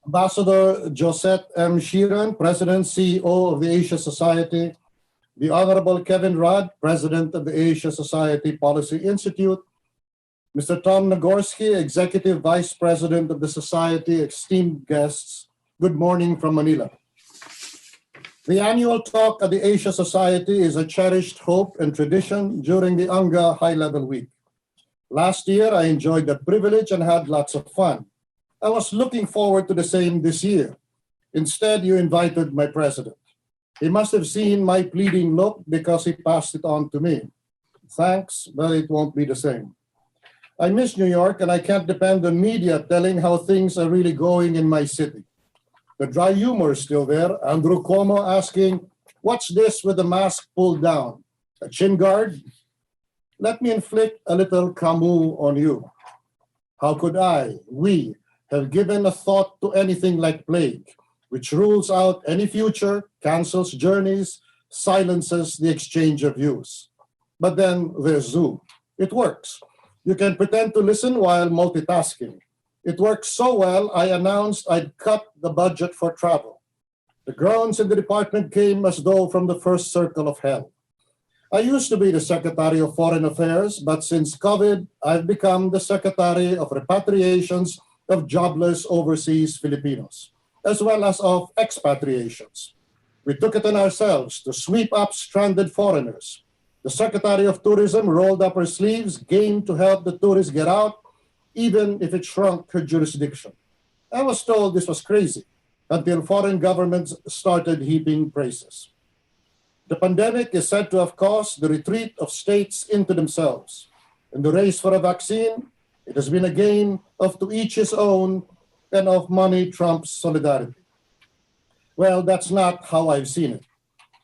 Ambassador Josette M. Sheeran, President CEO of the Asia Society, the Honorable Kevin Rudd, President of the Asia Society Policy Institute, Mr. Tom Nagorski, Executive Vice President of the Society, esteemed guests, good morning from Manila. The annual talk at the Asia Society is a cherished hope and tradition during the UNGA High-Level Week. Last year, I enjoyed that privilege and had lots of fun. I was looking forward to the same this year. Instead, you invited my president. He must have seen my pleading look because he passed it on to me. Thanks, but it won't be the same. I miss New York, and I can't depend on media telling how things are really going in my city. The dry humor is still there. Andrew Cuomo asking, "What's this with the mask pulled down? A chin guard?" Let me inflict a little Camus on you. How could we, have given a thought to anything like plague, which rules out any future, cancels journeys, silences the exchange of views? But then there's Zoom. It works. You can pretend to listen while multitasking. It worked so well, I announced I'd cut the budget for travel. The groans in the department came as though from the first circle of hell. I used to be the Secretary of Foreign Affairs, but since COVID, I've become the Secretary of Repatriations of jobless overseas Filipinos, as well as of expatriations. We took it on ourselves to sweep up stranded foreigners. The Secretary of Tourism rolled up her sleeves, game to help the tourists get out, even if it shrunk her jurisdiction. I was told this was crazy until foreign governments started heaping praises. The pandemic is said to have caused the retreat of states into themselves. In the race for a vaccine, it has been a game of to each his own and of money trumps solidarity. Well, that's not how I've seen it.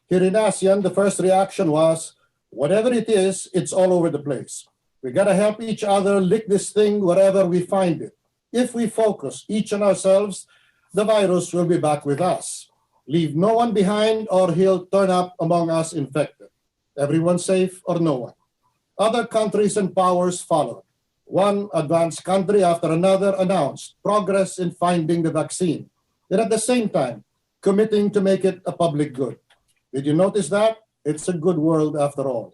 Here in ASEAN, the first reaction was, whatever it is, it's all over the place. We gotta help each other lick this thing wherever we find it. If we focus each on ourselves, the virus will be back with us. Leave no one behind or he'll turn up among us infected. Everyone safe or no one. Other countries and powers followed. One advanced country after another announced progress in finding the vaccine, and at the same time, committing to make it a public good. Did you notice that? It's a good world after all.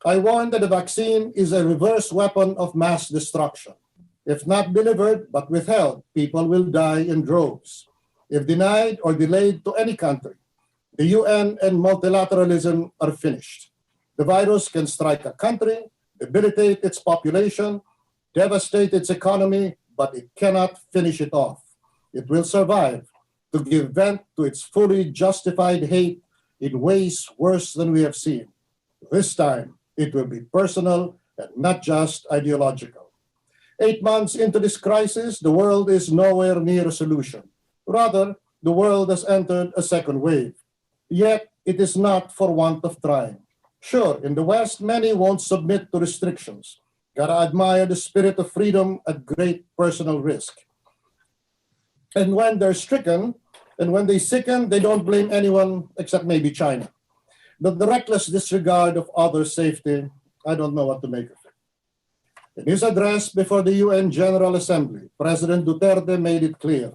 I warned that the vaccine is a reverse weapon of mass destruction. If not delivered but withheld, people will die in droves. If denied or delayed to any country, the UN and multilateralism are finished. The virus can strike a country, debilitate its population, devastate its economy, but it cannot finish it off. It will survive to give vent to its fully justified hate in ways worse than we have seen. This time, it will be personal and not just ideological. 8 months into this crisis, the world is nowhere near a solution. Rather, the world has entered a second wave. Yet, it is not for want of trying. Sure, in the West, many won't submit to restrictions. Gotta admire the spirit of freedom at great personal risk. And when they're stricken, and when they sicken, they don't blame anyone except maybe China. But the reckless disregard of others' safety, I don't know what to make of it. In his address before the UN General Assembly, President Duterte made it clear,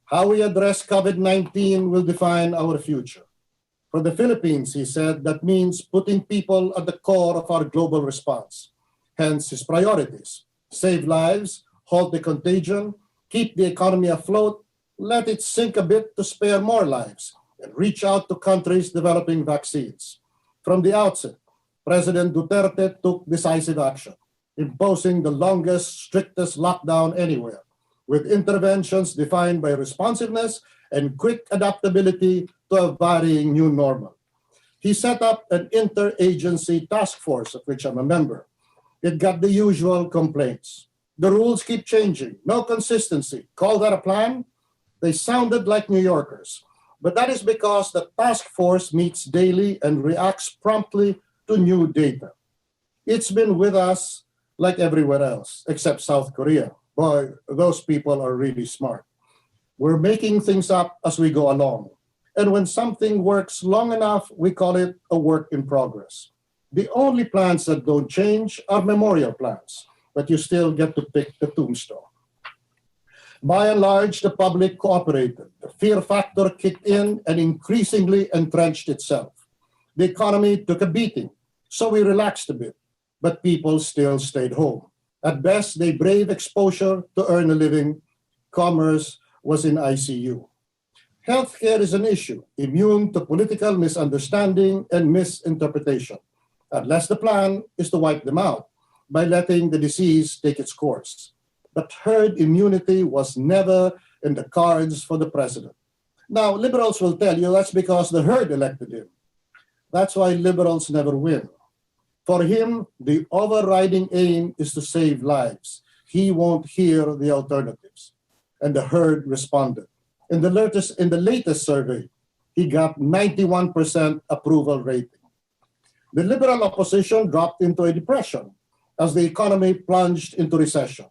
how we address COVID-19 will define our future. For the Philippines, he said, that means putting people at the core of our global response. Hence his priorities: save lives, halt the contagion, keep the economy afloat, let it sink a bit to spare more lives, and reach out to countries developing vaccines. From the outset, President Duterte took decisive action, imposing the longest, strictest lockdown anywhere, with interventions defined by responsiveness and quick adaptability to a varying new normal. He set up an interagency task force, of which I'm a member. It got the usual complaints. The rules keep changing, no consistency. Call that a plan? They sounded like New Yorkers. But that is because the task force meets daily and reacts promptly to new data. It's been with us like everywhere else, except South Korea. Boy, those people are really smart. We're making things up as we go along. And when something works long enough, we call it a work in progress. The only plans that don't change are memorial plans, but you still get to pick the tombstone. By and large, the public cooperated. The fear factor kicked in and increasingly entrenched itself. The economy took a beating, so we relaxed a bit, but people still stayed home. At best, they braved exposure to earn a living. Commerce was in ICU. Healthcare is an issue, immune to political misunderstanding and misinterpretation, unless the plan is to wipe them out by letting the disease take its course. But herd immunity was never in the cards for the president. Now, liberals will tell you that's because the herd elected him. That's why liberals never win. For him, the overriding aim is to save lives. He won't hear the alternatives. And the herd responded. In the latest survey, he got 91% approval rating. The liberal opposition dropped into a depression as the economy plunged into recession.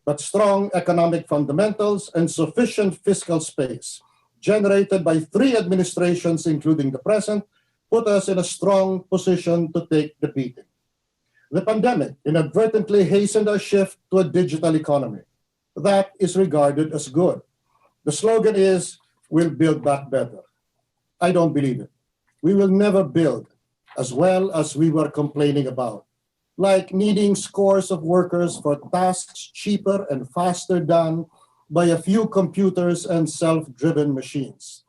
But strong economic fundamentals and sufficient fiscal space, generated by 3 administrations, including the present, put us in a strong position to take the beating. The pandemic inadvertently hastened our shift to a digital economy. That is regarded as good. The slogan is, "We'll build back better." I don't believe it. We will never build as well as we were complaining about, like needing scores of workers for tasks cheaper and faster done by a few computers and self-driven machines.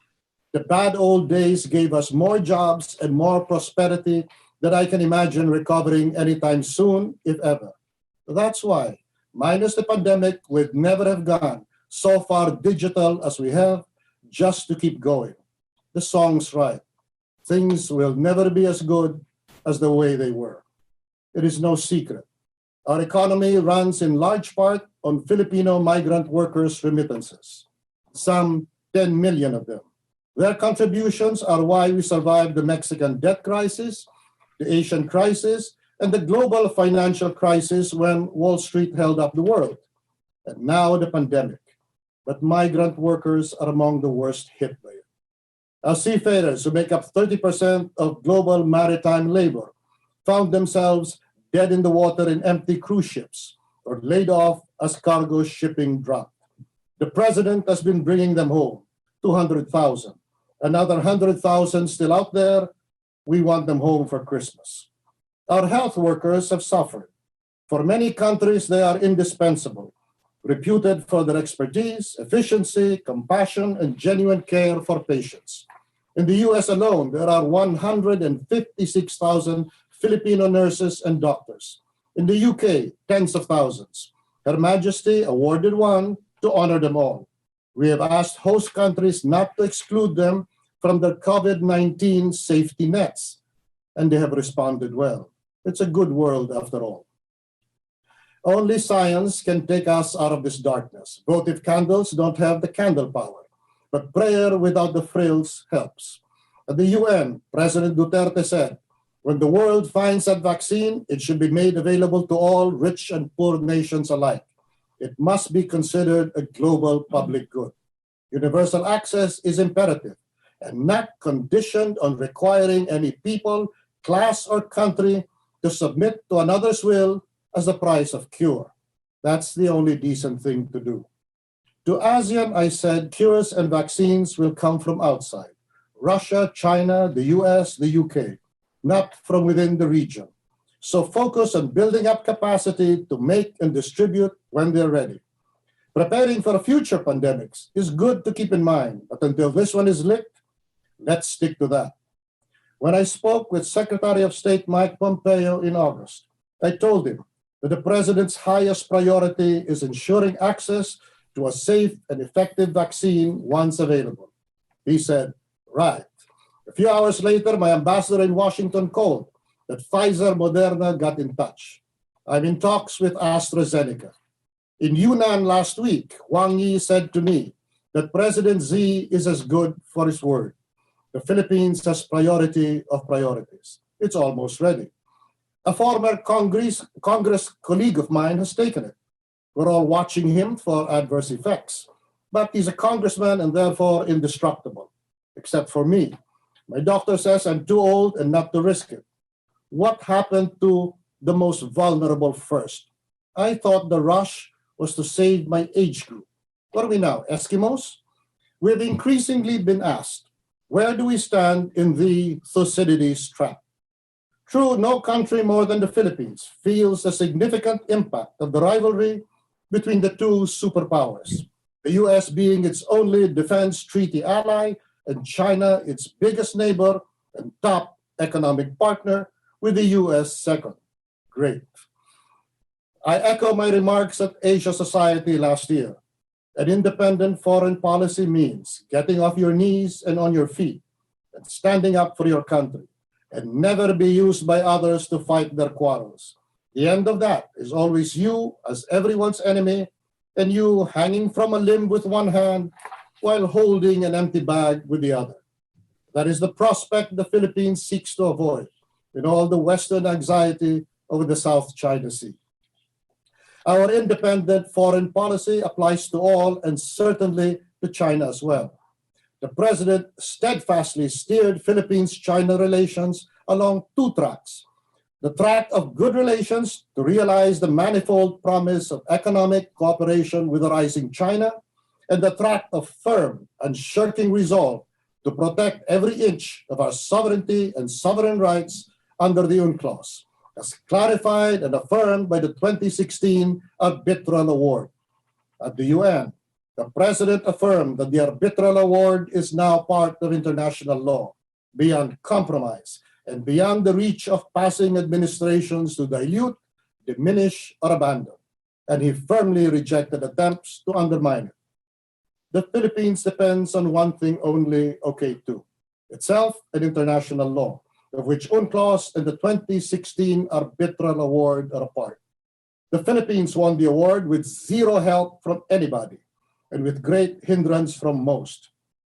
The bad old days gave us more jobs and more prosperity that I can imagine recovering anytime soon, if ever. That's why, minus the pandemic, we'd never have gone so far digital as we have, just to keep going. The song's right. Things will never be as good as the way they were. It is no secret. Our economy runs in large part on Filipino migrant workers' remittances, some 10 million of them. Their contributions are why we survived the Mexican debt crisis, the Asian crisis, and the global financial crisis when Wall Street held up the world, and now the pandemic. But migrant workers are among the worst hit by it. Our seafarers, who make up 30% of global maritime labor, found themselves dead in the water in empty cruise ships or laid off as cargo shipping dropped. The president has been bringing them home, 200,000. Another 100,000 still out there. We want them home for Christmas. Our health workers have suffered. For many countries, they are indispensable, reputed for their expertise, efficiency, compassion, and genuine care for patients. In the US alone, there are 156,000 Filipino nurses and doctors. In the UK, tens of thousands. Her Majesty awarded one to honor them all. We have asked host countries not to exclude them from their COVID-19 safety nets, and they have responded well. It's a good world after all. Only science can take us out of this darkness. Votive candles don't have the candle power, but prayer without the frills helps. At the UN, President Duterte said, when the world finds that vaccine, it should be made available to all rich and poor nations alike. It must be considered a global public good. Universal access is imperative and not conditioned on requiring any people, class, or country to submit to another's will as the price of cure. That's the only decent thing to do. To ASEAN, I said cures and vaccines will come from outside. Russia, China, the US, the UK, not from within the region. So focus on building up capacity to make and distribute when they're ready. Preparing for future pandemics is good to keep in mind, but until this one is licked, let's stick to that. When I spoke with Secretary of State Mike Pompeo in August, I told him that the president's highest priority is ensuring access to a safe and effective vaccine once available. He said, right. A few hours later, my ambassador in Washington called that Pfizer Moderna got in touch. I'm in talks with AstraZeneca. In Yunnan last week, Wang Yi said to me that President Xi is as good for his word. The Philippines has priority of priorities. It's almost ready. A former Congress colleague of mine has taken it. We're all watching him for adverse effects, but he's a congressman and therefore indestructible, except for me. My doctor says I'm too old and not to risk it. What happened to the most vulnerable first? I thought the rush was to save my age group. What are we now, Eskimos? We've increasingly been asked, where do we stand in the Thucydides trap? True, no country more than the Philippines feels the significant impact of the rivalry between the two superpowers, the US being its only defense treaty ally and China its biggest neighbor and top economic partner, with the US second. Great. I echo my remarks at Asia Society last year. An independent foreign policy means getting off your knees and on your feet and standing up for your country and never be used by others to fight their quarrels. The end of that is always you as everyone's enemy and you hanging from a limb with one hand while holding an empty bag with the other. That is the prospect the Philippines seeks to avoid in all the Western anxiety over the South China Sea. Our independent foreign policy applies to all and certainly to China as well. The President steadfastly steered Philippines-China relations along two tracks. The track of good relations to realize the manifold promise of economic cooperation with a rising China, and the track of firm, unshirking resolve to protect every inch of our sovereignty and sovereign rights under the UNCLOS, as clarified and affirmed by the 2016 Arbitral Award. At the UN, the President affirmed that the Arbitral Award is now part of international law, beyond compromise, and beyond the reach of passing administrations to dilute, diminish, or abandon. And he firmly rejected attempts to undermine it. The Philippines depends on one thing only, OK2, itself and international law, of which UNCLOS and the 2016 Arbitral Award are a part. The Philippines won the award with zero help from anybody and with great hindrance from most.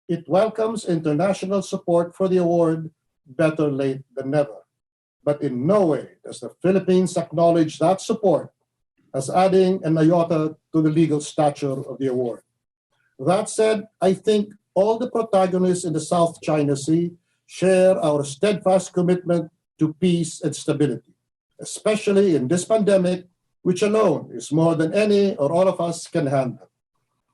It welcomes international support for the award, better late than never. But in no way does the Philippines acknowledge that support as adding an iota to the legal stature of the award. That said, I think all the protagonists in the South China Sea share our steadfast commitment to peace and stability, especially in this pandemic, which alone is more than any or all of us can handle.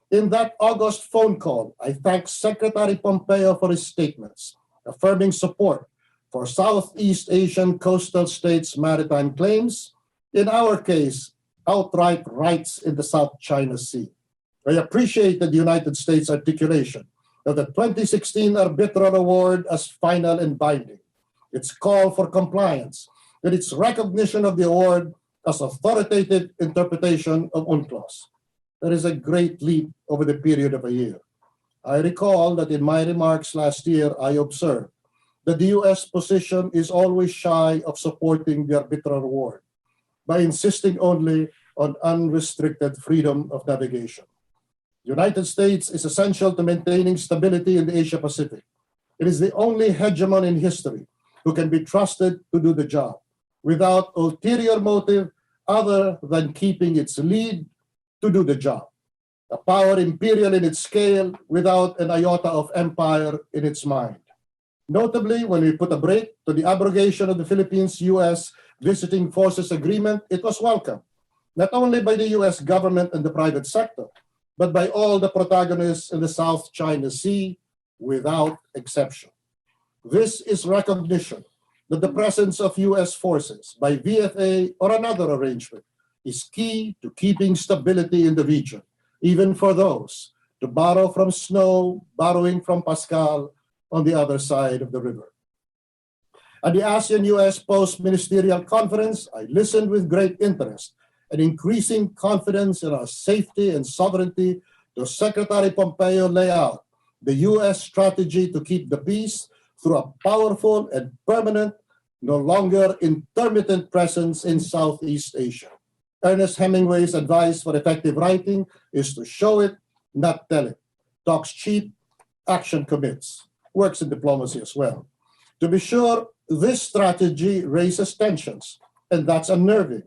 In that August phone call, I thank Secretary Pompeo for his statements, affirming support for Southeast Asian coastal states' maritime claims, in our case, outright rights in the South China Sea. I appreciated the United States' articulation of the 2016 Arbitral Award as final and binding, its call for compliance, and its recognition of the award as authoritative interpretation of UNCLOS. That is a great leap over the period of a year. I recall that in my remarks last year, I observed that the U.S. position is always shy of supporting the Arbitral Award by insisting only on unrestricted freedom of navigation. The United States is essential to maintaining stability in the Asia-Pacific. It is the only hegemon in history who can be trusted to do the job without ulterior motive other than keeping its lead to do the job. A power imperial in its scale without an iota of empire in its mind. Notably, when we put a break to the abrogation of the Philippines-U.S. Visiting Forces Agreement, it was welcomed, not only by the U.S. government and the private sector, but by all the protagonists in the South China Sea without exception. This is recognition that the presence of U.S. forces by VFA or another arrangement is key to keeping stability in the region, even for those, to borrow from Snow, borrowing from Pascal, on the other side of the river. At the ASEAN-US Post-Ministerial Conference, I listened with great interest and increasing confidence in our safety and sovereignty to Secretary Pompeo lay out the U.S. strategy to keep the peace through a powerful and permanent, no longer intermittent presence in Southeast Asia. Ernest Hemingway's advice for effective writing is to show it, not tell it. Talks cheap, action commits. Works in diplomacy as well. To be sure, this strategy raises tensions, and that's unnerving.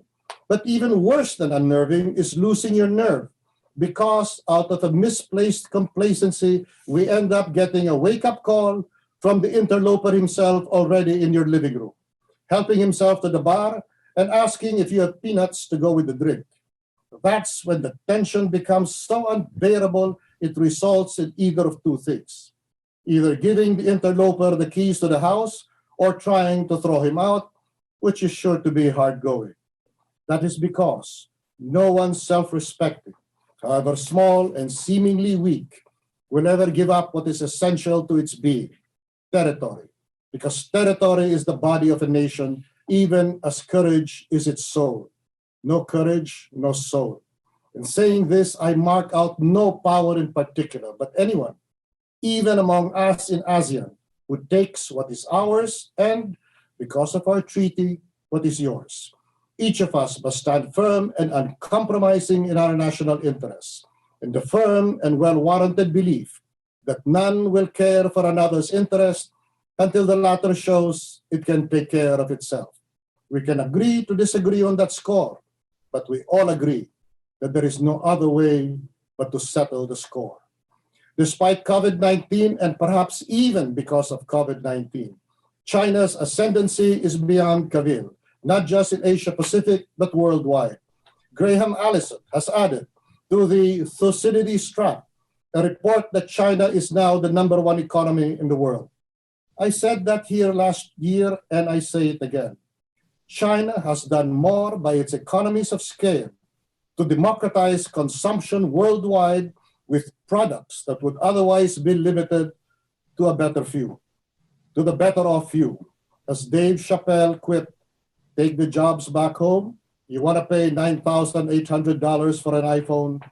But even worse than unnerving is losing your nerve, because out of a misplaced complacency, we end up getting a wake-up call from the interloper himself already in your living room, helping himself to the bar and asking if you have peanuts to go with the drink. That's when the tension becomes so unbearable it results in either of two things: either giving the interloper the keys to the house or trying to throw him out, which is sure to be hard going. That is because no one self-respecting, however small and seemingly weak, will ever give up what is essential to its being: territory. Because territory is the body of a nation, even as courage is its soul. No courage, no soul. In saying this, I mark out no power in particular, but anyone, even among us in ASEAN, who takes what is ours and, because of our treaty, what is yours. Each of us must stand firm and uncompromising in our national interests, in the firm and well-warranted belief that none will care for another's interest until the latter shows it can take care of itself. We can agree to disagree on that score, but we all agree that there is no other way but to settle the score. Despite COVID-19, and perhaps even because of COVID-19, China's ascendancy is beyond cavil, not just in Asia-Pacific, but worldwide. Graham Allison has added to the Thucydides trap a report that China is now the #1 economy in the world. I said that here last year, and I say it again. China has done more by its economies of scale to democratize consumption worldwide with products that would otherwise be limited to a better few, to the better off few. As Dave Chappelle quipped, take the jobs back home. You want to pay $9,800 for an iPhone?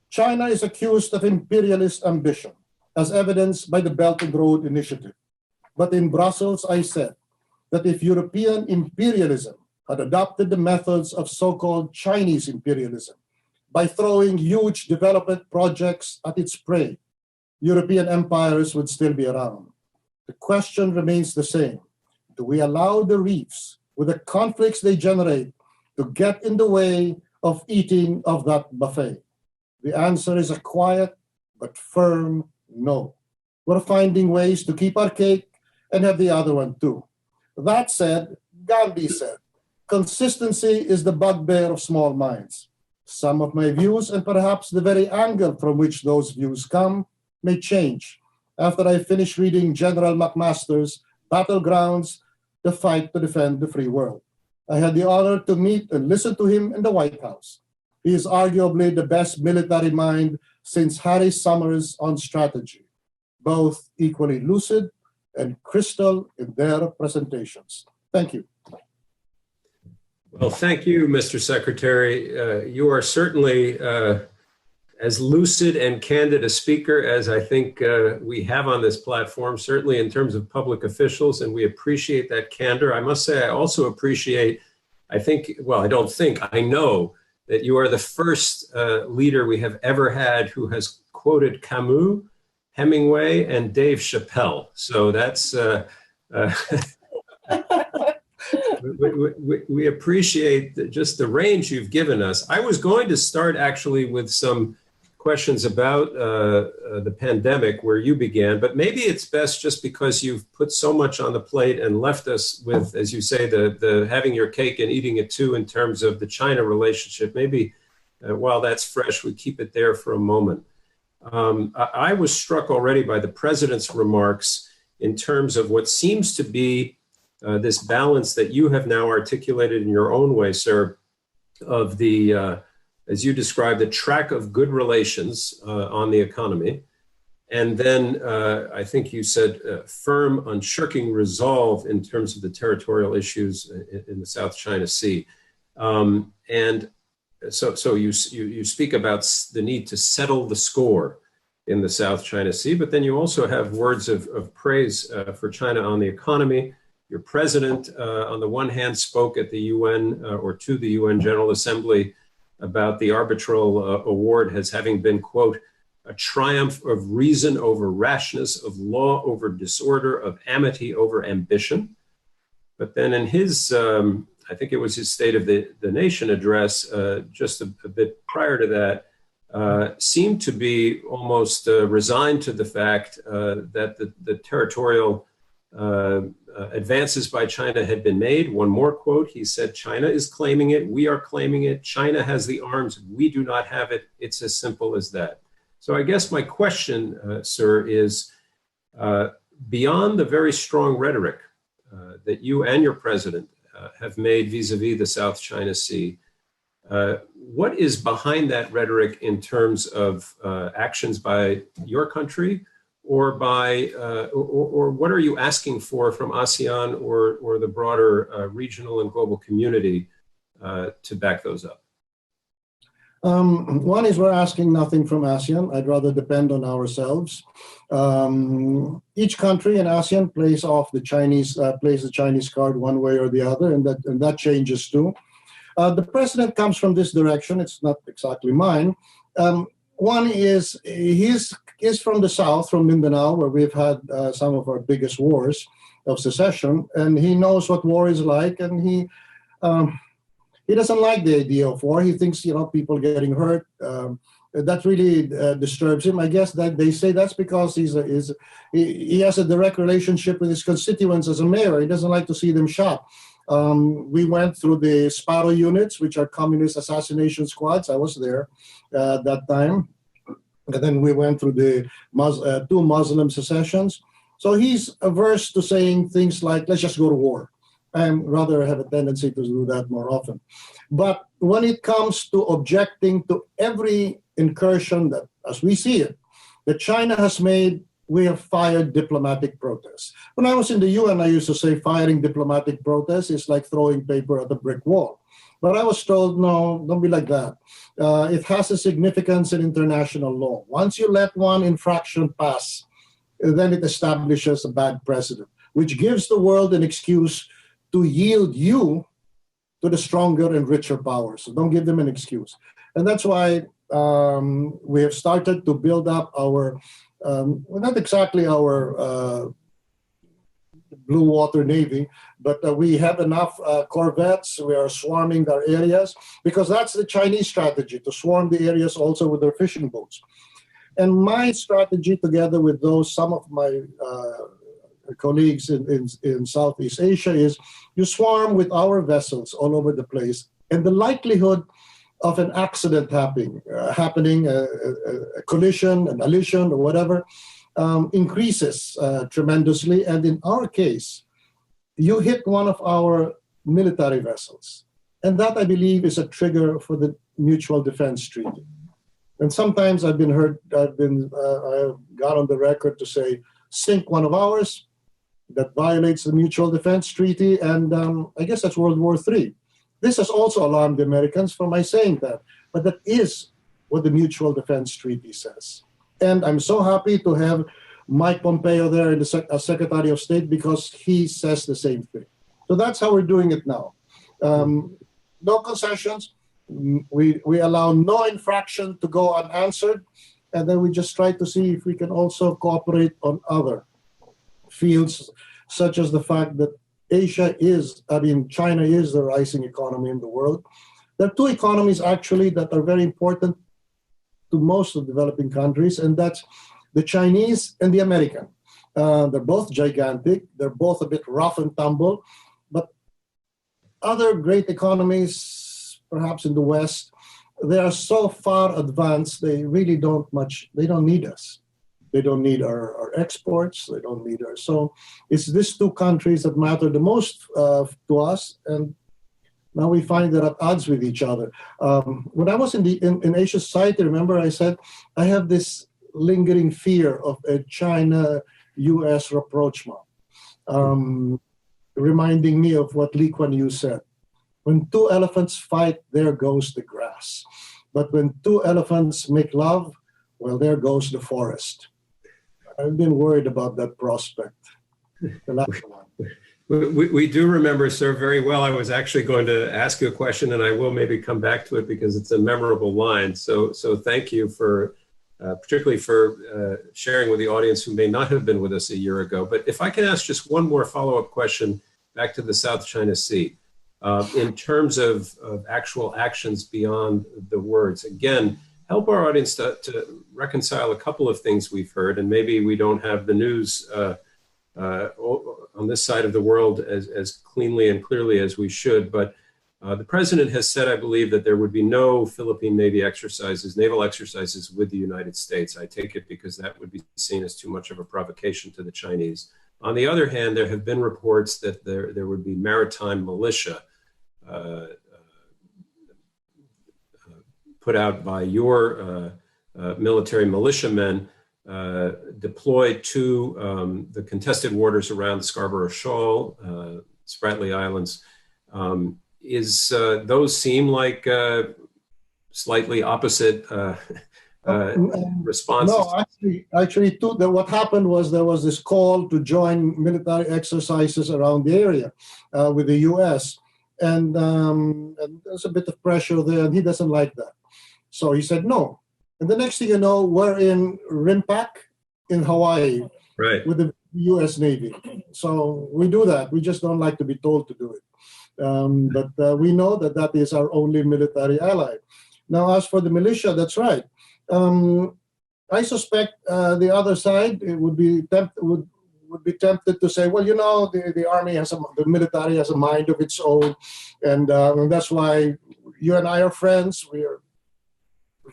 China is accused of imperialist ambition, as evidenced by the Belt and Road Initiative. But in Brussels, I said that if European imperialism had adopted the methods of so-called Chinese imperialism by throwing huge development projects at its prey, European empires would still be around. The question remains the same. Do we allow the reefs, with the conflicts they generate, to get in the way of eating of that buffet? The answer is a quiet but firm no. We're finding ways to keep our cake and have the other one too. That said, Gandhi said, consistency is the bugbear of small minds. Some of my views, and perhaps the very angle from which those views come, may change after I finish reading General McMaster's Battlegrounds, the Fight to Defend the Free World. I had the honor to meet and listen to him in the White House. He is arguably the best military mind since Harry Summers on strategy, both equally lucid and crystal in their presentations. Thank you. Well, thank you, Mr. Secretary. You are certainly as lucid and candid a speaker as I think we have on this platform, certainly in terms of public officials, and we appreciate that candor. I must say, I also appreciate, I know that you are the first leader we have ever had who has quoted Camus, Hemingway, and Dave Chappelle. So that's, we appreciate just the range you've given us. I was going to start actually with some questions about the pandemic where you began, but maybe it's best just because you've put so much on the plate and left us with, as you say, the having your cake and eating it too in terms of the China relationship. Maybe while that's fresh, we keep it there for a moment. I was struck already by the president's remarks in terms of what seems to be this balance that you have now articulated in your own way, sir, of the, as you described, the track of good relations on the economy. And then I think you said firm, unshirking resolve in terms of the territorial issues in the South China Sea. So you speak about the need to settle the score in the South China Sea, but then you also have words of praise for China on the economy. Your president, on the one hand, spoke at the UN or to the UN General Assembly about the arbitral award as having been, quote, a triumph of reason over rashness, of law over disorder, of amity over ambition. But then in his, I think it was his State of the Nation address, just a bit prior to that, seemed to be almost resigned to the fact that the territorial advances by China had been made. One more quote, he said, China is claiming it, we are claiming it, China has the arms, we do not have it. It's as simple as that. So I guess my question, sir, is beyond the very strong rhetoric that you and your president have made vis-a-vis the South China Sea, what is behind that rhetoric in terms of actions by your country, or by, or what are you asking for from ASEAN or the broader regional and global community to back those up? One is we're asking nothing from ASEAN. I'd rather depend on ourselves. Each country in ASEAN plays the Chinese card one way or the other, and that changes too. The president comes from this direction. It's not exactly mine. One is he's from the south, from Mindanao, where we've had some of our biggest wars of secession, and he knows what war is like, and he doesn't like the idea of war. He thinks, people getting hurt. That really disturbs him. I guess that they say that's because he has a direct relationship with his constituents as a mayor. He doesn't like to see them shot. We went through the Sparrow units, which are communist assassination squads. I was there that time. And then we went through the two Muslim secessions. So he's averse to saying things like, let's just go to war. I rather have a tendency to do that more often. But when it comes to objecting to every incursion that, as we see it, that China has made, we have fired diplomatic protests. When I was in the UN, I used to say firing diplomatic protests is like throwing paper at a brick wall. But I was told, no, don't be like that. It has a significance in international law. Once you let one infraction pass, then it establishes a bad precedent, which gives the world an excuse to yield you to the stronger and richer powers. So don't give them an excuse. And that's why we have started to build up our, not exactly our blue water navy, but we have enough corvettes. We are swarming our areas, because that's the Chinese strategy, to swarm the areas also with their fishing boats. And my strategy, together with some of my colleagues in Southeast Asia, is you swarm with our vessels all over the place, and the likelihood of an accident happening, a collision, an allision, or whatever, increases tremendously. And in our case, you hit one of our military vessels, and that, I believe, is a trigger for the Mutual Defense Treaty. And sometimes I've got on the record to say, sink one of ours, that violates the Mutual Defense Treaty, and I guess that's World War III. This has also alarmed the Americans for my saying that, but that is what the Mutual Defense Treaty says. And I'm so happy to have Mike Pompeo there as Secretary of State, because he says the same thing. So that's how we're doing it now. No concessions. We allow no infraction to go unanswered, and then we just try to see if we can also cooperate on other fields, such as the fact that China is the rising economy in the world. There are two economies actually that are very important to most of developing countries, and that's the Chinese and the American. They're both gigantic. They're both a bit rough and tumble, but other great economies, perhaps in the West, they are so far advanced, they really don't need us. They don't need our exports. They don't need so it's these two countries that matter the most to us. And now we find they're at odds with each other. When I was in Asia Society, remember I said, I have this lingering fear of a China-US rapprochement, reminding me of what Lee Kuan Yew said. When two elephants fight, there goes the grass. But when two elephants make love, well, there goes the forest. I've been worried about that prospect. The last one. We do remember, sir, very well. I was actually going to ask you a question, and I will maybe come back to it because it's a memorable line. So thank you for, particularly for sharing with the audience who may not have been with us a year ago. But if I can ask just one more follow-up question back to the South China Sea, in terms of actual actions beyond the words. Again, help our audience to reconcile a couple of things we've heard, and maybe we don't have the news on this side of the world as cleanly and clearly as we should. But the president has said, I believe, that there would be no Philippine Navy exercises, naval exercises with the United States. I take it because that would be seen as too much of a provocation to the Chinese. On the other hand, there have been reports that there would be maritime militia put out by your military militiamen deployed to the contested waters around the Scarborough Shoal, Spratly Islands. Those seem like slightly opposite responses? No, actually, what happened was there was this call to join military exercises around the area with the U.S. And there's a bit of pressure there, and he doesn't like that. So he said no. And the next thing you know, we're in Rimpak in Hawaii, right, with the U.S. Navy. So we do that. We just don't like to be told to do it. But we know that that is our only military ally. Now, as for the militia, that's right. I suspect the other side would be tempted to say, well, you know, the army the military has a mind of its own, and that's why you and I are friends. We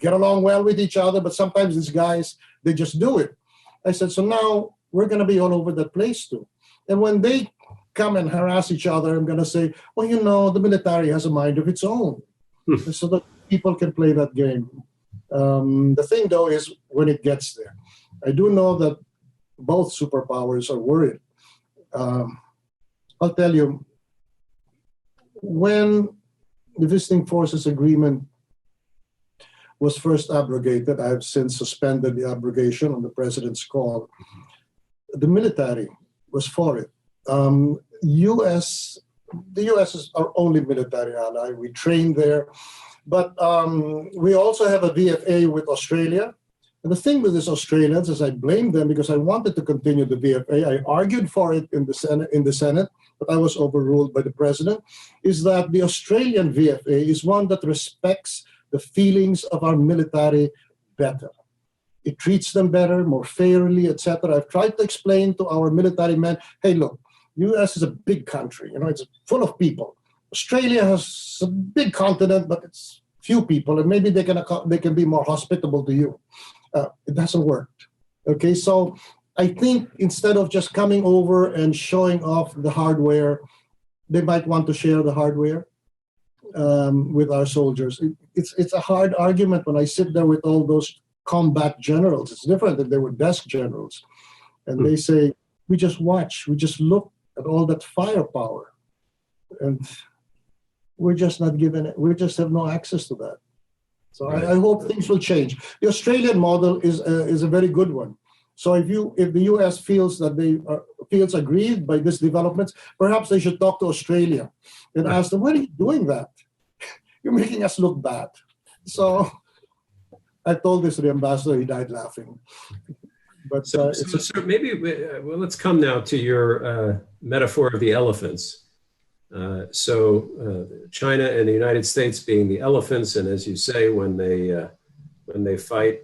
get along well with each other, but sometimes these guys, they just do it. I said, so now we're going to be all over that place too. And when they come and harass each other, I'm going to say, well, you know, the military has a mind of its own, so that people can play that game. The thing, though, is when it gets there. I do know that both superpowers are worried. I'll tell you, when the Visiting Forces Agreement was first abrogated, I've since suspended the abrogation on the president's call, the military was for it. The U.S. is our only military ally. We train there. But we also have a VFA with Australia. And the thing with these Australians is I blame them because I wanted to continue the VFA. I argued for it in the Senate, but I was overruled by the president, is that the Australian VFA is one that respects the feelings of our military better. It treats them better, more fairly, etc. I've tried to explain to our military men, hey, look, U.S. is a big country. You know, it's full of people. Australia has a big continent, but it's few people, and maybe they can be more hospitable to you. It doesn't work. Okay, so I think instead of just coming over and showing off the hardware, they might want to share the hardware with our soldiers. It's a hard argument when I sit there with all those combat generals. It's different if they were desk generals, and they say, we just watch, we just look at all that firepower, and we're just not given it. We just have no access to that. So right. I hope things will change. The Australian model is a very good one. So if the U.S. feels that feels aggrieved by these developments, perhaps they should talk to Australia and ask them, why are you doing that? You're making us look bad. So I told this to the ambassador. He died laughing. But so maybe let's come now to your metaphor of the elephants. China and the United States being the elephants, and as you say, when they fight,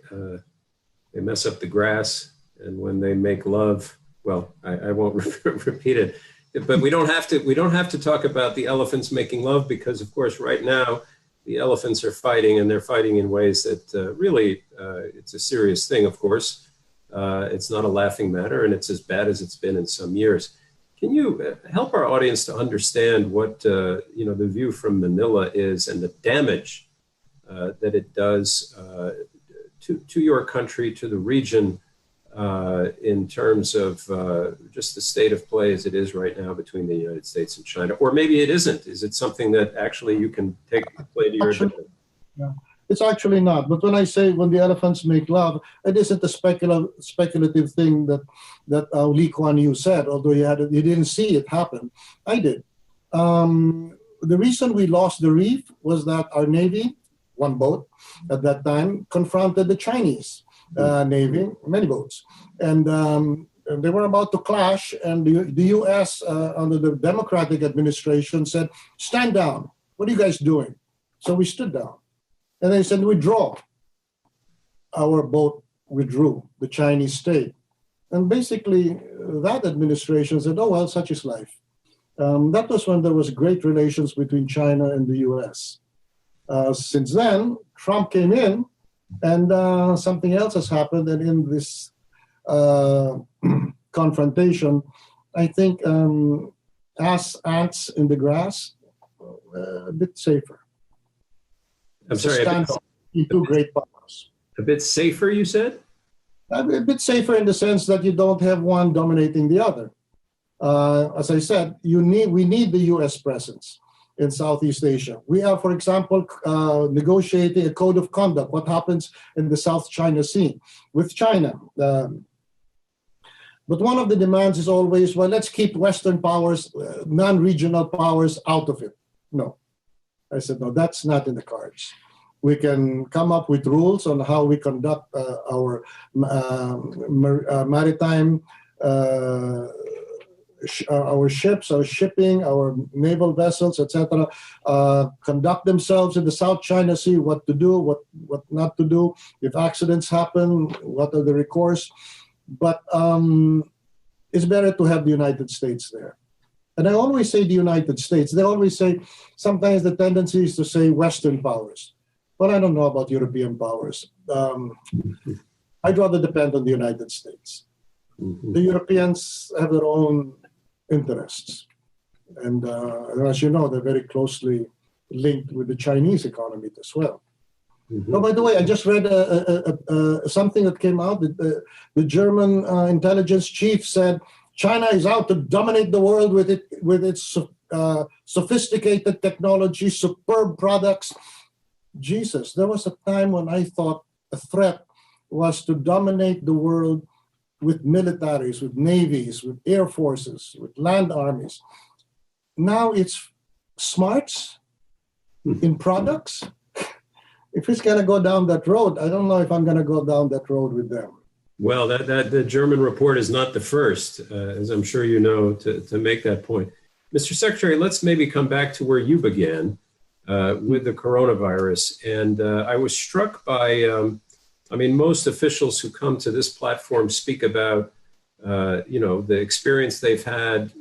they mess up the grass, and when they make love, well, I won't repeat it, but we don't have to talk about the elephants making love, because of course right now the elephants are fighting, and they're fighting in ways that really it's a serious thing. Of course, it's not a laughing matter, and it's as bad as it's been in some years. Can you help our audience to understand what the view from Manila is, and the damage that it does to your country, to the region, in terms of just the state of play as it is right now between the United States and China? Or maybe it isn't. Is it something that actually you can play to your advantage? Yeah. It's actually not. But when I say when the elephants make love, it isn't a speculative thing that Lee Kuan Yew said, although he didn't see it happen. I did. The reason we lost the reef was that our Navy, one boat at that time, confronted the Chinese Navy, many boats. And they were about to clash, and the U.S. Under the Democratic administration said, stand down. What are you guys doing? So we stood down. And they said, withdraw. Our boat withdrew, the Chinese stayed. And basically, that administration said, oh, well, such is life. That was when there was great relations between China and the US. Since then, Trump came in, and something else has happened. And in this confrontation, I think as ants in the grass, a bit safer. I'm sorry, Standoff between two great powers. a bit safer, you said? A bit safer in the sense that you don't have one dominating the other. As I said, we need the U.S. presence in Southeast Asia. We are, for example, negotiating a code of conduct, what happens in the South China Sea with China. But one of the demands is always, well, let's keep Western powers, non-regional powers out of it. No. I said, no, that's not in the cards. We can come up with rules on how we conduct our maritime, our ships, our shipping, our naval vessels, etc., conduct themselves in the South China Sea, what to do, what not to do. If accidents happen, what are the recourse? But it's better to have the United States there. And I always say the United States. They always say, sometimes the tendency is to say Western powers. But I don't know about European powers. I'd rather depend on the United States. The Europeans have their own interests. And as you know, they're very closely linked with the Chinese economy as well. Oh, by the way, I just read something that came out. The German intelligence chief said China is out to dominate the world with its sophisticated technology, superb products. Jesus, there was a time when I thought a threat was to dominate the world with militaries, with navies, with air forces, with land armies. Now it's smarts in products. If it's going to go down that road, I don't know if I'm going to go down that road with them. Well, that the German report is not the first, as I'm sure you know, to make that point. Mr. Secretary, let's maybe come back to where you began with the coronavirus. And I was struck by, most officials who come to this platform speak about, the experience they've had,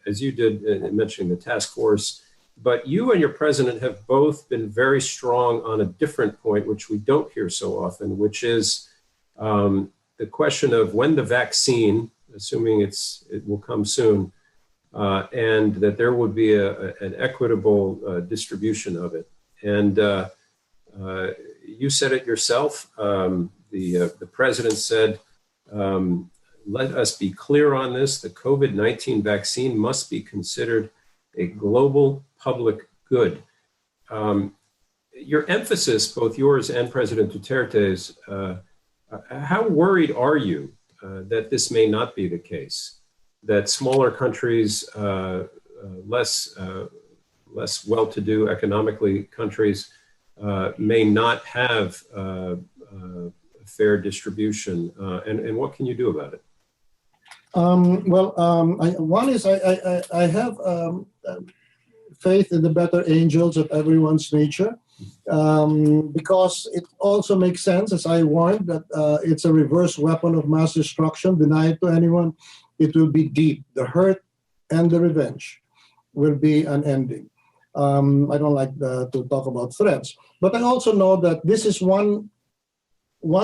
as you did in mentioning the task force. But you and your president have both been very strong on a different point, which we don't hear so often, which is the question of when the vaccine, assuming it will come soon, and that there would be an equitable distribution of it. And you said it yourself. The president said, let us be clear on this. The COVID-19 vaccine must be considered a global public good. Your emphasis, both yours and President Duterte's, how worried are you that this may not be the case? That smaller countries, less well-to-do economically countries, may not have a fair distribution, and what can you do about it? One is I have faith in the better angels of everyone's nature, because it also makes sense, as I warned, that it's a reverse weapon of mass destruction. Deny it to anyone, it will be deep. The hurt and the revenge will be unending. I don't like to talk about threats, but I also know that this is one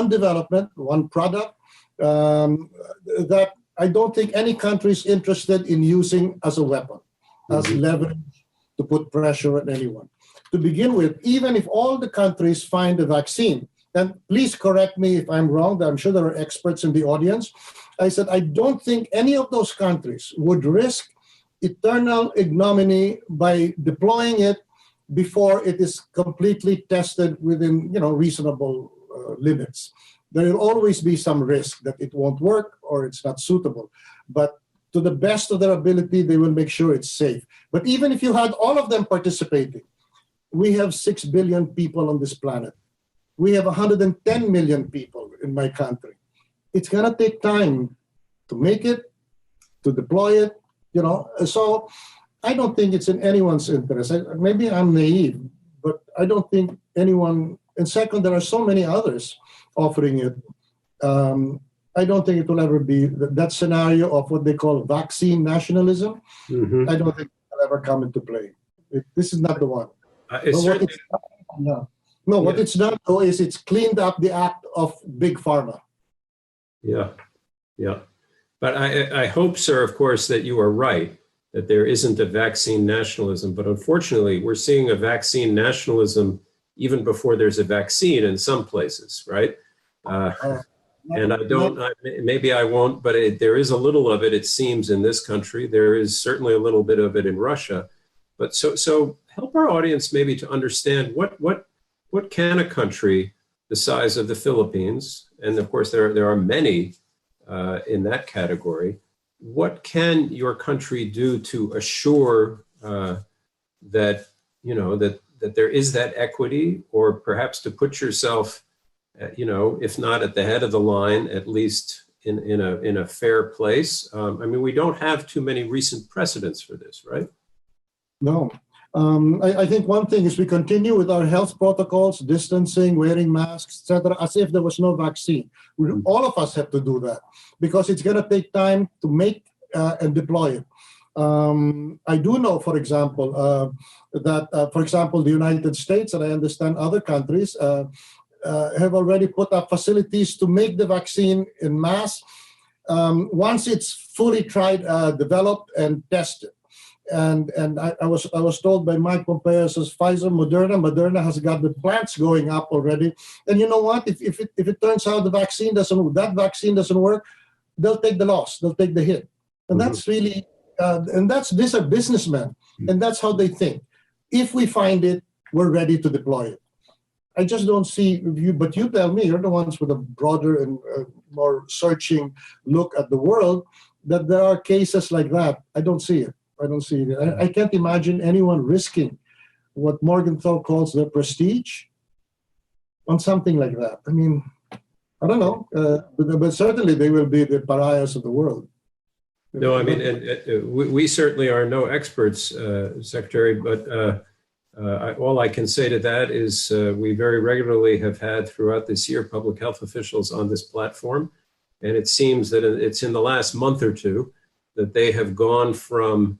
development, one product that I don't think any country is interested in using as a weapon, as leverage to put pressure on anyone. To begin with, even if all the countries find a vaccine, and please correct me if I'm wrong, I'm sure there are experts in the audience. I said, I don't think any of those countries would risk eternal ignominy by deploying it before it is completely tested within reasonable limits. There will always be some risk that it won't work or it's not suitable. But to the best of their ability, they will make sure it's safe. But even if you had all of them participating, we have 6 billion people on this planet. We have 110 million people in my country. It's going to take time to make it, to deploy it, So I don't think it's in anyone's interest. Maybe I'm naive, but I don't think anyone. And second, there are so many others offering it. I don't think it will ever be that scenario of what they call vaccine nationalism. Mhm. I don't think it will ever come into play. This is not the one. It's But what certainly, it's done, no, what Yeah. it's done though is it's cleaned up the act of big pharma. yeah, yeah. But I hope, sir, of course, that you are right, that there isn't a vaccine nationalism. But unfortunately, we're seeing a vaccine nationalism even before there's a vaccine in some places, right? Uh, And maybe I won't, but there is a little of it, it seems, in this country. There is certainly a little bit of it in Russia. But so help our audience maybe to understand what can a country the size of the Philippines, and of course there are many in that category, what can your country do to assure that that there is that equity, or perhaps to put yourself, if not at the head of the line, at least in a fair place? I mean, we don't have too many recent precedents for this, right? No. I think one thing is we continue with our health protocols, distancing, wearing masks, etc., as if there was no vaccine. All of us have to do that because it's going to take time to make and deploy it. I do know, for example, that, for example, the United States, and I understand other countries, have already put up facilities to make the vaccine in mass once it's fully tried, developed, and tested. And I was told by Mike Pompeo, says Pfizer, Moderna has got the plants going up already. And you know what? If it turns out that vaccine doesn't work, they'll take the loss, they'll take the hit. And that's really, these are businessmen, and that's how they think. If we find it, we're ready to deploy it. I just don't see you, but you tell me, you're the ones with a broader and more searching look at the world, that there are cases like that. I don't see it. I can't imagine anyone risking what Morgenthau calls their prestige on something like that. I mean, I don't know, but certainly they will be the pariahs of the world. No, I mean, we certainly are no experts, Secretary, but all I can say to that is we very regularly have had throughout this year public health officials on this platform, and it seems that it's in the last month or two that they have gone from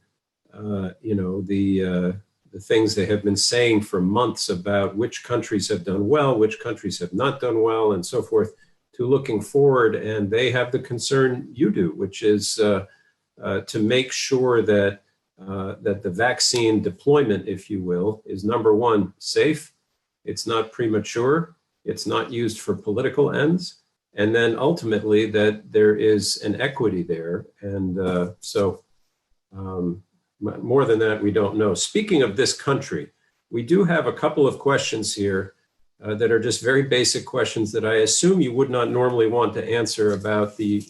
the things they have been saying for months about which countries have done well, which countries have not done well, and so forth, to looking forward. And they have the concern you do, which is to make sure that the vaccine deployment, if you will, is number one, safe, it's not premature, it's not used for political ends, and then ultimately that there is an equity there. And more than that, we don't know. Speaking of this country, we do have a couple of questions here that are just very basic questions that I assume you would not normally want to answer about the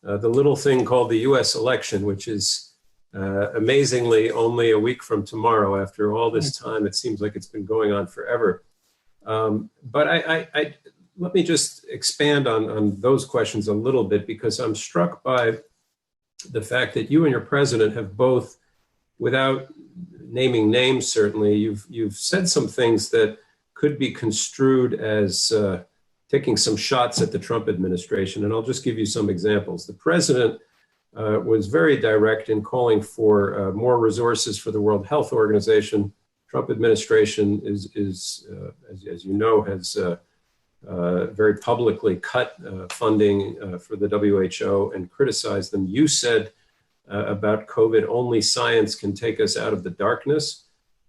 little thing called the U.S. election, which is amazingly only a week from tomorrow. After all this time, it seems like it's been going on forever. But I let me just expand on those questions a little bit, because I'm struck by the fact that you and your president have both, without naming names, certainly, you've said some things that could be construed as taking some shots at the Trump administration. And I'll just give you some examples. The president was very direct in calling for more resources for the World Health Organization. Trump administration is as you know, has very publicly cut funding for the WHO and criticized them. You said about COVID, only science can take us out of the darkness.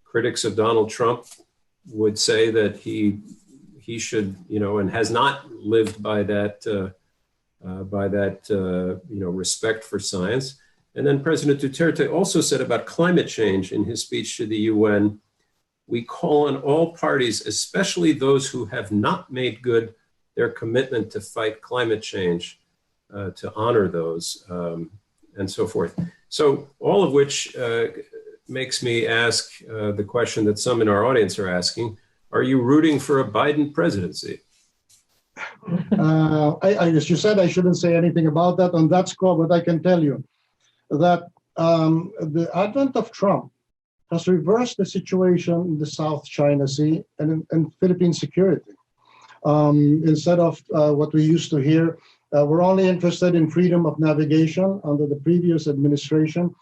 Critics of Donald Trump would say that he should, and has not lived by that respect for science. And then President Duterte also said about climate change in his speech to the UN, we call on all parties, especially those who have not made good their commitment to fight climate change, to honor those, and so forth. So all of which makes me ask the question that some in our audience are asking: are you rooting for a Biden presidency? As you said, I shouldn't say anything about that on that score, but I can tell you that the advent of Trump has reversed the situation in the South China Sea and in Philippine security. Instead of what we used to hear, We're only interested in freedom of navigation. Under the previous administration,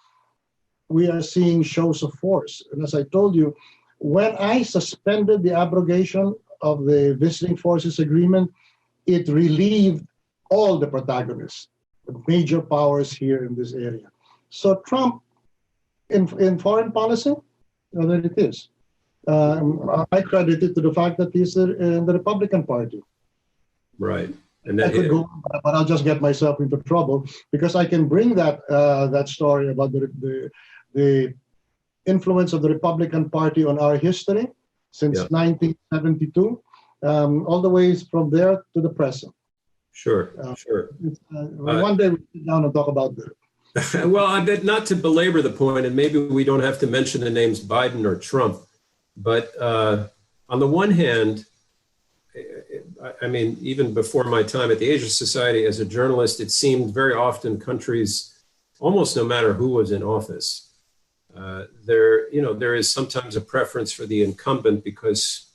we are seeing shows of force. And as I told you, when I suspended the abrogation of the Visiting Forces Agreement, it relieved all the protagonists, the major powers here in this area. So Trump, in foreign policy, there it is. I credit it to the fact that he's in the Republican Party. Right. And I then could go on, but I'll just get myself into trouble because I can bring that story about the influence of the Republican Party on our history since 1972, all the way from there to the present. Sure. One day we'll sit down and talk about that. Well, I bet not to belabor the point, and maybe we don't have to mention the names Biden or Trump, but on the one hand, I mean, even before my time at the Asia Society as a journalist, it seemed very often countries, almost no matter who was in office, there is sometimes a preference for the incumbent because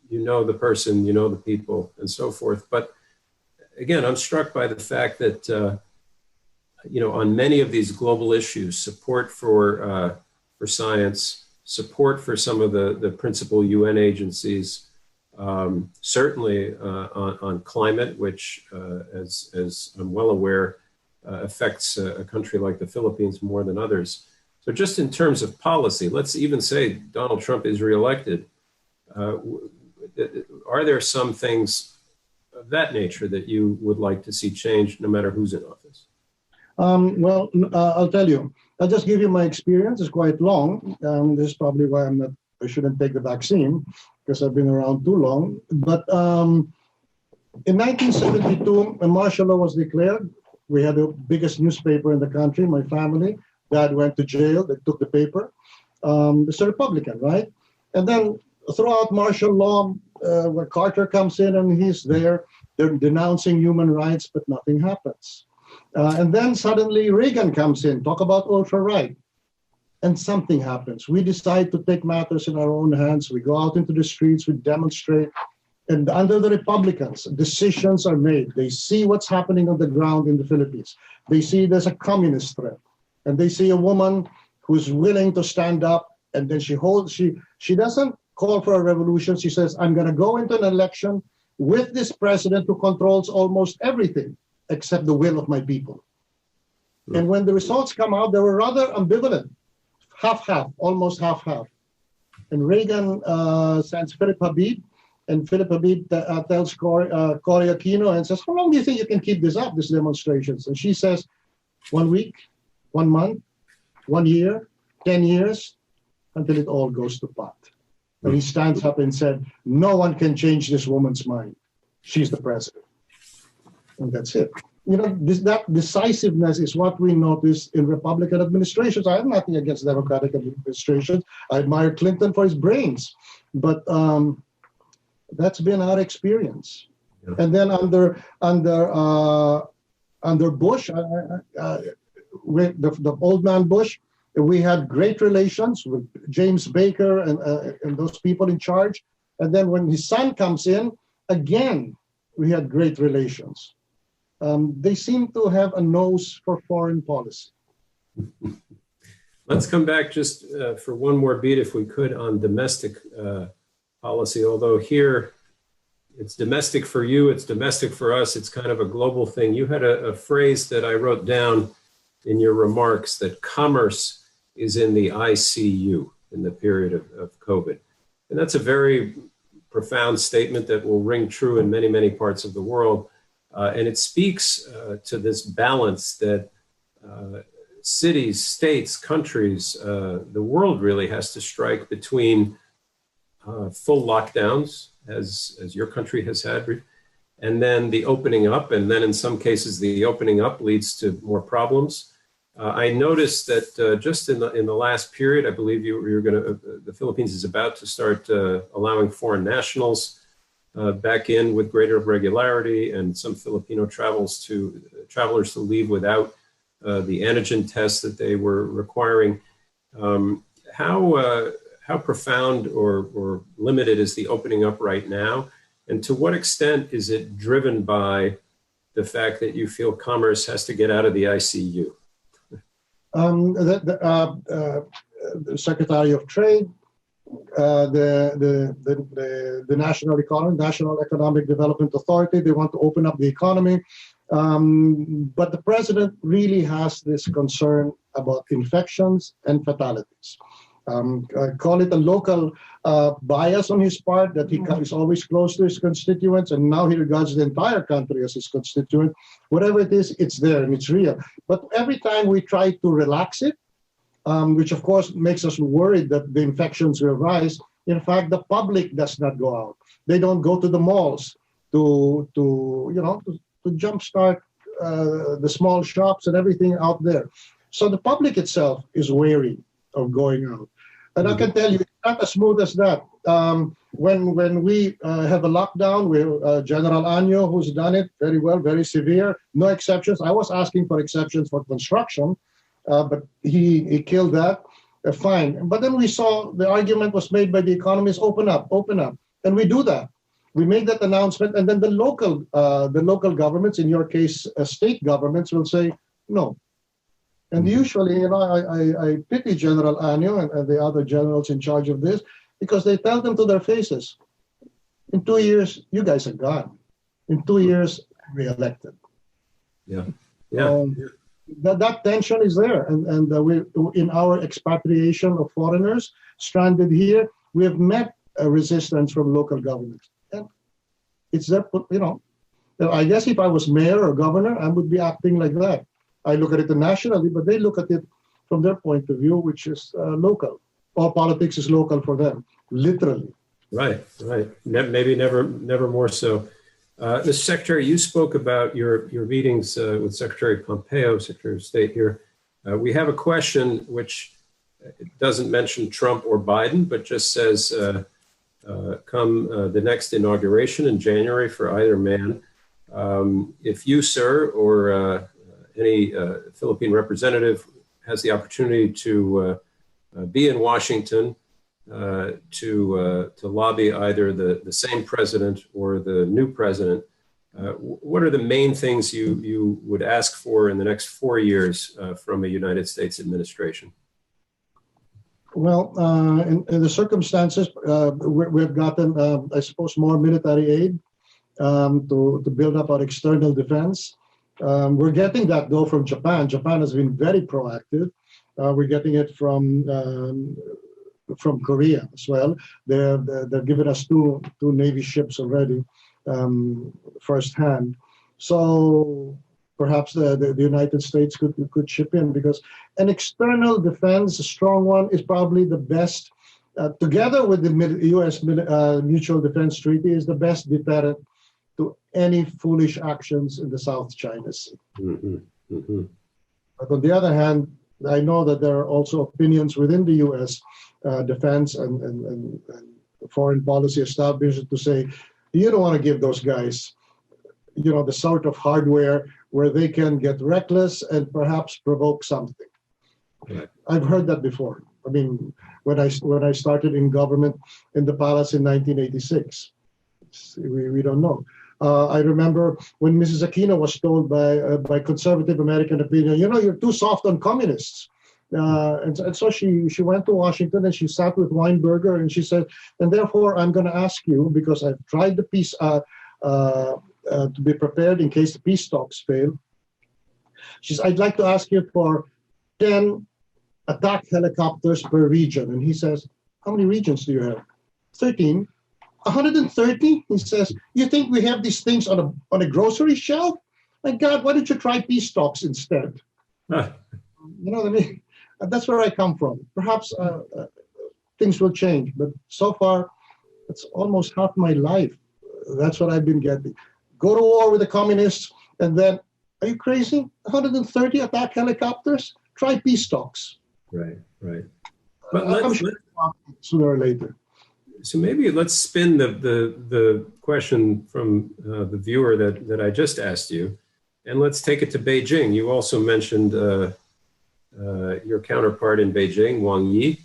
you know the person, you know the people, and so forth. But again, I'm struck by the fact that on many of these global issues, support for science, support for some of the principal UN agencies. Certainly on climate, which, as I'm well aware, affects a country like the Philippines more than others. So just in terms of policy, let's even say Donald Trump is reelected. Are there some things of that nature that you would like to see changed no matter who's in office? Well, I'll tell you. I'll just give you my experience. It's quite long. This is probably why I shouldn't take the vaccine, because I've been around too long. But in 1972, when martial law was declared, we had the biggest newspaper in the country, my family. Dad went to jail. They took the paper. It's a Republican, right? And then throughout martial law, when Carter comes in and he's there, they're denouncing human rights, but nothing happens. And then suddenly Reagan comes in, talk about ultra-right. And something happens. We decide to take matters in our own hands. We go out into the streets, we demonstrate. And under the Republicans, decisions are made. They see what's happening on the ground in the Philippines. They see there's a communist threat. And they see a woman who's willing to stand up. And then she doesn't call for a revolution. She says, I'm going to go into an election with this president who controls almost everything except the will of my people. And when the results come out, they were rather ambivalent. Half-half, almost half-half. And Reagan sends Philip Habib, and Philip Habib tells Cory Aquino and says, how long do you think you can keep this up, these demonstrations? And she says, 1 week, 1 month, 1 year, 10 years, until it all goes to pot. And he stands up and said, no one can change this woman's mind. She's the president. And that's it. That decisiveness is what we notice in Republican administrations. I have nothing against Democratic administrations. I admire Clinton for his brains, but that's been our experience. Yeah. And then under Bush, with the old man Bush, we had great relations with James Baker and those people in charge. And then when his son comes in, again, we had great relations. They seem to have a nose for foreign policy. Let's come back just for one more beat, if we could, on domestic policy. Although here, it's domestic for you, it's domestic for us, it's kind of a global thing. You had a phrase that I wrote down in your remarks, that commerce is in the ICU in the period of COVID. And that's a very profound statement that will ring true in many, many parts of the world. And it speaks to this balance that cities, states, countries, the world really has to strike between full lockdowns, as your country has had, and then the opening up. And then in some cases, the opening up leads to more problems. I noticed that just in the last period, I believe the Philippines is about to start allowing foreign nationals back in with greater regularity, and some Filipino travelers to leave without the antigen tests that they were requiring. How profound or limited is the opening up right now? And to what extent is it driven by the fact that you feel commerce has to get out of the ICU? The Secretary of Trade, the National Economic Development Authority, they want to open up the economy. But the president really has this concern about infections and fatalities. I call it a local bias on his part, that he is always close to his constituents, and now he regards the entire country as his constituent. Whatever it is, it's there and it's real. But every time we try to relax it, which of course makes us worried that the infections will rise, in fact, the public does not go out. They don't go to the malls to jumpstart the small shops and everything out there. So the public itself is wary of going out. And I can tell you, it's not as smooth as that. When we have a lockdown, we have General Año, who's done it very well, very severe, no exceptions. I was asking for exceptions for construction, but he killed that. Fine. But then we saw the argument was made by the economists, open up. And we do that. We make that announcement, and then the local governments, in your case, state governments, will say no. And usually, I pity General Año and the other generals in charge of this, because they tell them to their faces, in 2 years, you guys are gone. In 2 years, re-elected. Yeah. That tension is there. And we, in our expatriation of foreigners stranded here, we have met a resistance from local governments. And it's there, I guess if I was mayor or governor, I would be acting like that. I look at it nationally, but they look at it from their point of view, which is local. All politics is local for them, literally. Right. Maybe never more so. Mr. Secretary, you spoke about your meetings with Secretary Pompeo, Secretary of State here. We have a question which doesn't mention Trump or Biden, but just says, come the next inauguration in January for either man, if you, sir, or any Philippine representative has the opportunity to be in Washington to lobby either the same president or the new president, what are the main things you would ask for in the next 4 years from a United States administration? Well, in the circumstances, we've gotten, I suppose, more military aid to build up our external defense. We're getting that, though, from Japan. Japan has been very proactive. We're getting it from Korea as well. They've given us two Navy ships already, firsthand. So perhaps the United States could chip in, because an external defense, a strong one, is probably the best, together with the U.S. Mutual Defense Treaty, is the best deterrent to any foolish actions in the South China Sea. But on the other hand, I know that there are also opinions within the U.S. Defense and foreign policy establishment to say, you don't want to give those guys, the sort of hardware where they can get reckless and perhaps provoke something. Right. I've heard that before. I mean, when I started in government in the palace in 1986, we don't know. I remember when Mrs. Aquino was told by conservative American opinion, you're too soft on communists. And so she went to Washington and she sat with Weinberger and she said, and therefore I'm going to ask you, because I've tried the peace to be prepared in case the peace talks fail. She said, I'd like to ask you for 10 attack helicopters per region. And he says, how many regions do you have? 13. 130? He says, you think we have these things on a grocery shelf? My God, why don't you try peace talks instead? You know what I mean? That's where I come from. Perhaps things will change, but so far, it's almost half my life. That's what I've been getting. Go to war with the communists, and then, are you crazy? 130 attack helicopters? Try peace talks. Right. But I'm sure sooner or later. So maybe let's spin the question from the viewer that I just asked you, and let's take it to Beijing. You also mentioned your counterpart in Beijing, Wang Yi,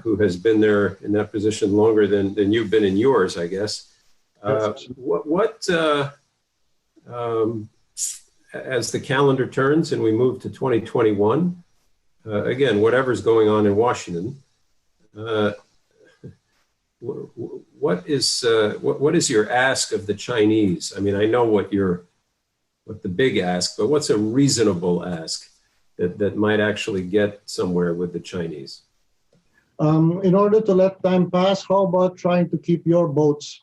who has been there in that position longer than you've been in yours, I guess. as the calendar turns and we move to 2021, again, whatever's going on in Washington, what is your ask of the Chinese? I mean, I know what the big ask, but what's a reasonable ask that might actually get somewhere with the Chinese? In order to let time pass, how about trying to keep your boats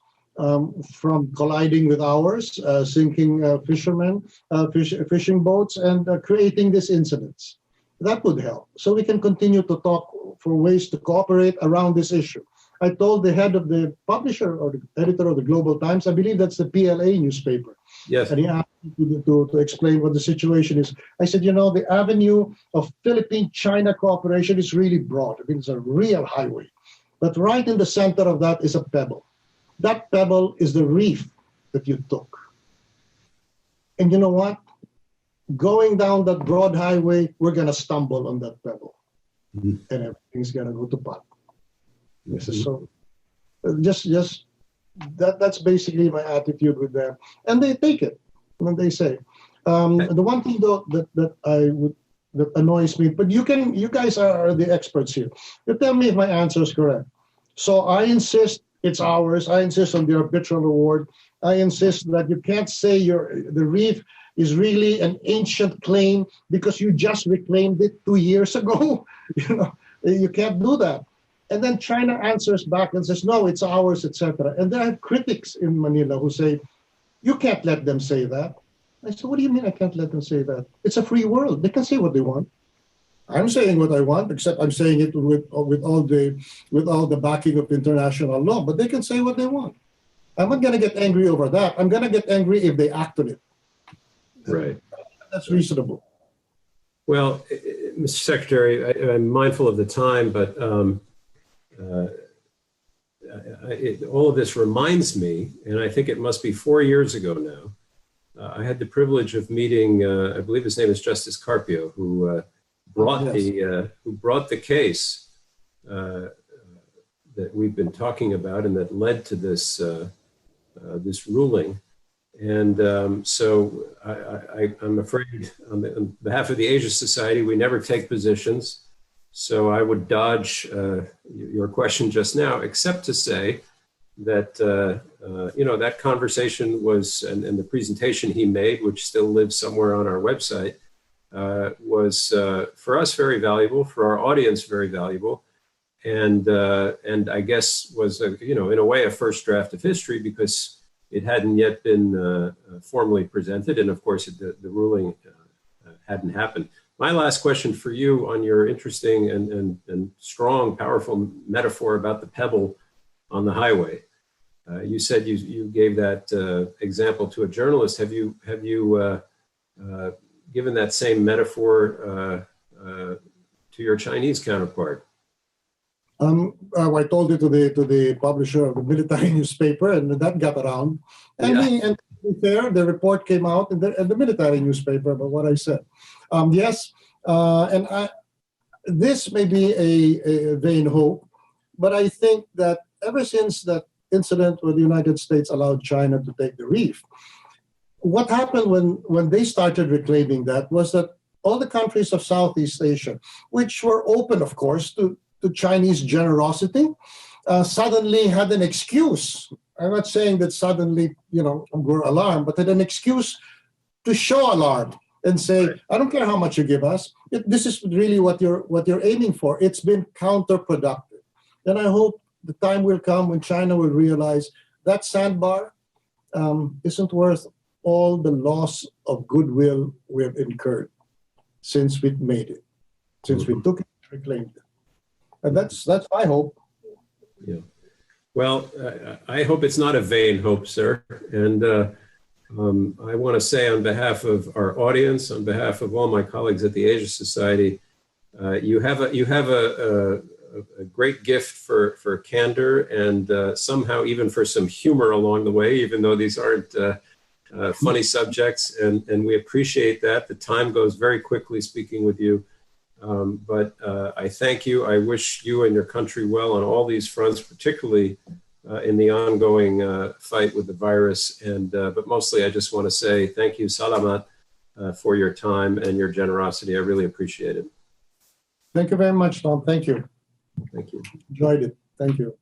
from colliding with ours, sinking fishing boats, and creating these incidents? That would help. So we can continue to talk for ways to cooperate around this issue. I told the head of the publisher or the editor of the Global Times, I believe that's the PLA newspaper. Yes. And he asked me to explain what the situation is. I said, the avenue of Philippine-China cooperation is really broad. I mean, it's a real highway. But right in the center of that is a pebble. That pebble is the reef that you took. And you know what? Going down that broad highway, we're going to stumble on that pebble. Mm-hmm. And everything's going to go to pot. This is so. That's basically my attitude with them, and they take it when they say. The one thing though that annoys me, but you guys are the experts here. You tell me if my answer is correct. So I insist it's ours. I insist on the arbitral award. I insist that you can't say the reef is really an ancient claim because you just reclaimed it 2 years ago. You can't do that. And then China answers back and says, no, it's ours, etc. And there are critics in Manila who say, you can't let them say that. I said, what do you mean I can't let them say that? It's a free world. They can say what they want. I'm saying what I want, except I'm saying it with all the backing of international law. But they can say what they want. I'm not going to get angry over that. I'm going to get angry if they act on it. Right. That's reasonable. Well, Mr. Secretary, I'm mindful of the time, but all of this reminds me, and I think it must be 4 years ago now, I had the privilege of meeting, I believe his name is Justice Carpio, who brought the case that we've been talking about and that led to this this ruling. And so I'm afraid on behalf of the Asia Society, we never take positions. So I would dodge your question just now, except to say that, that conversation was, and the presentation he made, which still lives somewhere on our website, was for us very valuable, for our audience very valuable, and I guess was, in a way, a first draft of history because it hadn't yet been formally presented, and of course the ruling hadn't happened. My last question for you on your interesting and strong, powerful metaphor about the pebble on the highway. You said you gave that example to a journalist. Have you given that same metaphor to your Chinese counterpart? I told it to the publisher of the military newspaper, and that got around. And to be fair, the report came out in the military newspaper about what I said. Yes, this may be a vain hope, but I think that ever since that incident where the United States allowed China to take the reef, what happened when they started reclaiming that was that all the countries of Southeast Asia, which were open, of course, to Chinese generosity, suddenly had an excuse. I'm not saying that suddenly, we're alarmed, but had an excuse to show alarm and say, I don't care how much you give us. This is really what you're aiming for. It's been counterproductive. And I hope the time will come when China will realize that sandbar isn't worth all the loss of goodwill we've incurred since we made it, since we took it, reclaimed it. And that's my hope. Yeah. Well, I hope it's not a vain hope, sir. And I want to say on behalf of our audience, on behalf of all my colleagues at the Asia Society, you have a great gift for candor and somehow even for some humor along the way, even though these aren't funny subjects. And we appreciate that. The time goes very quickly speaking with you. But I thank you. I wish you and your country well on all these fronts, particularly in the ongoing fight with the virus. And but mostly, I just want to say thank you, Salamat, for your time and your generosity. I really appreciate it. Thank you very much, Tom. Thank you. Thank you. Enjoyed it. Thank you.